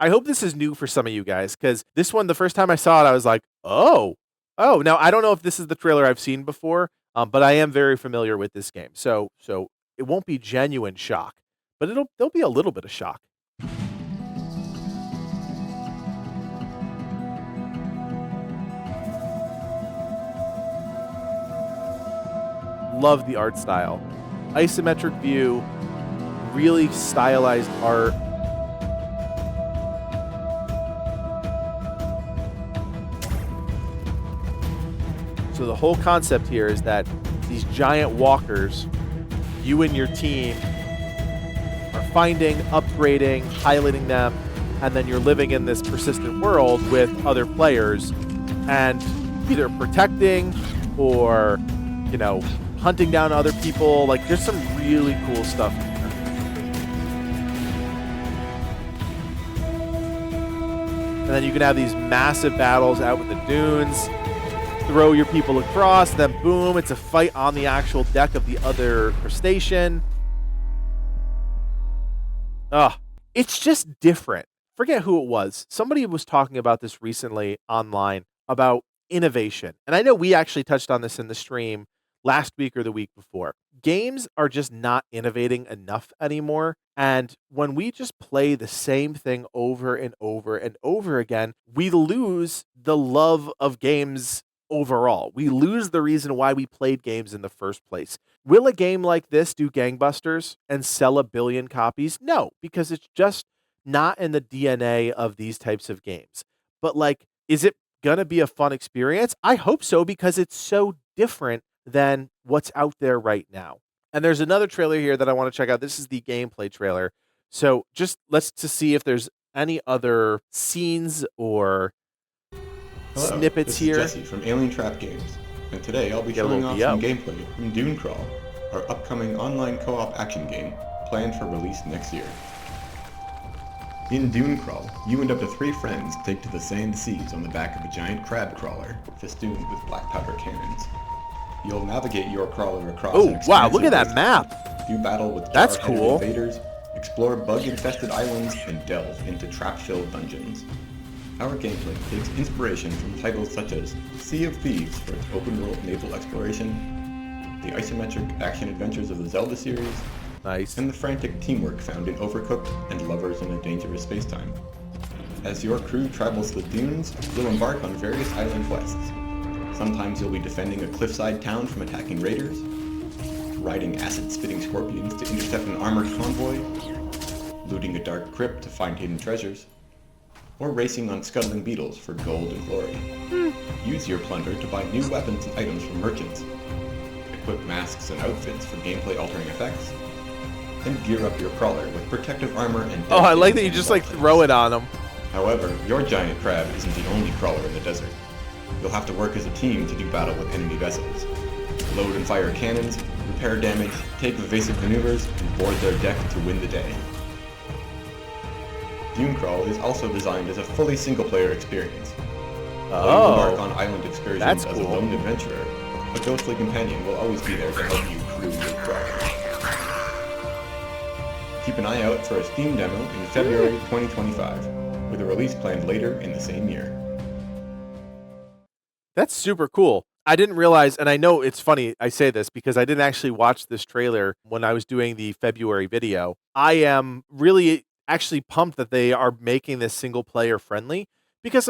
I hope this is new for some of you guys, because this one, the first time I saw it, I was like, oh. Now I don't know if this is the trailer I've seen before, but I am very familiar with this game, so it won't be genuine shock, but there'll be a little bit of shock. Love the art style, isometric view, really stylized art. So the whole concept here is that these giant walkers, you and your team are finding, upgrading, piloting them, and then you're living in this persistent world with other players and either protecting or, hunting down other people. Like, there's some really cool stuff in there. And then you can have these massive battles out with the dunes, throw your people across, then boom, it's a fight on the actual deck of the other crustacean. It's just different. Forget who it was. Somebody was talking about this recently online about innovation. And I know we actually touched on this in the stream last week or the week before. Games are just not innovating enough anymore. And when we just play the same thing over and over and over again, we lose the love of games overall. We lose the reason why we played games in the first place. Will a game like this do gangbusters and sell 1 billion copies? No, because it's just not in the DNA of these types of games. But is it going to be a fun experience? I hope so, because it's so different than what's out there right now. And there's another trailer here that I want to check out. This is the gameplay trailer. So just let's to see if there's any other scenes or Hello, snippets this here. Is Jesse from Alien Trap Games, and today I'll be showing off some gameplay from DuneCrawl, our upcoming online co-op action game planned for release next year. In DuneCrawl, you and up to 3 friends take to the sand seas on the back of a giant crab crawler festooned with black powder cannons. You'll navigate your crawler across an expansive look at that wasteland, map. do battle with That's jar-headed cool. invaders, explore bug-infested islands, and delve into trap-filled dungeons. Our gameplay takes inspiration from titles such as Sea of Thieves for its open-world naval exploration, the isometric action-adventures of the Zelda series, Nice. and the frantic teamwork found in Overcooked and Lovers in a Dangerous Spacetime. As your crew travels the dunes, you'll embark on various island quests. Sometimes you'll be defending a cliffside town from attacking raiders, riding acid-spitting scorpions to intercept an armored convoy, looting a dark crypt to find hidden treasures, or racing on scuttling beetles for gold and glory. Use your plunder to buy new weapons and items from merchants, equip masks and outfits for gameplay-altering effects, and gear up your crawler with protective armor and... Oh, I like that you just throw it on them. However, your giant crab isn't the only crawler in the desert. You'll have to work as a team to do battle with enemy vessels. Load and fire cannons, repair damage, take evasive maneuvers, and board their deck to win the day. DuneCrawl is also designed as a fully single-player experience. While you embark on island excursions as a lone adventurer, a ghostly companion will always be there to help you crew your crawler. Keep an eye out for a Steam demo in February 2025, with a release planned later in the same year. That's super cool. I didn't realize, and I know it's funny I say this because I didn't actually watch this trailer when I was doing the February video. I am really actually pumped that they are making this single player friendly because,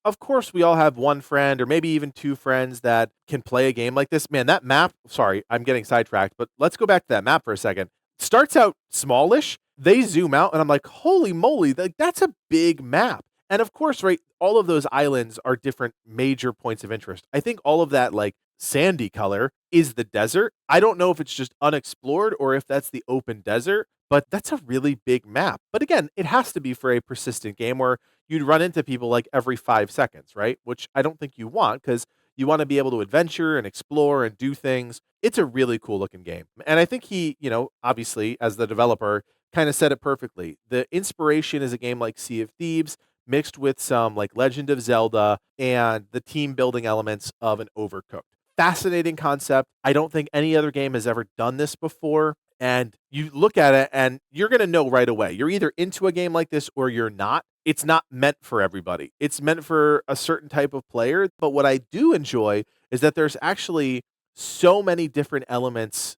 of course we all have one friend or maybe even 2 friends that can play a game like this. Man, that map, sorry, I'm getting sidetracked, but let's go back to that map for a second. Starts out smallish. They zoom out and I'm like, holy moly, that's a big map. And of course, right, all of those islands are different major points of interest. I think all of that sandy color is the desert. I don't know if it's just unexplored or if that's the open desert, but that's a really big map. But again, it has to be for a persistent game where you'd run into people every 5 seconds, right? Which I don't think you want because you want to be able to adventure and explore and do things. It's a really cool looking game. And I think he, obviously as the developer kind of said it perfectly. The inspiration is a game like Sea of Thieves, mixed with some Legend of Zelda and the team building elements of an Overcooked. Fascinating concept. I don't think any other game has ever done this before. And you look at it and you're going to know right away. You're either into a game like this or you're not. It's not meant for everybody. It's meant for a certain type of player. But what I do enjoy is that there's actually so many different elements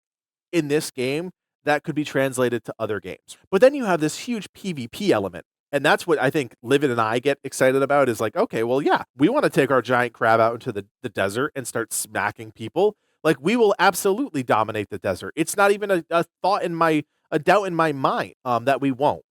in this game that could be translated to other games. But then you have this huge PvP element. And that's what I think Livid and I get excited about is like, okay, well, yeah, we want to take our giant crab out into the desert and start smacking people. Like, we will absolutely dominate the desert. It's not even a thought in a doubt in my mind that we won't.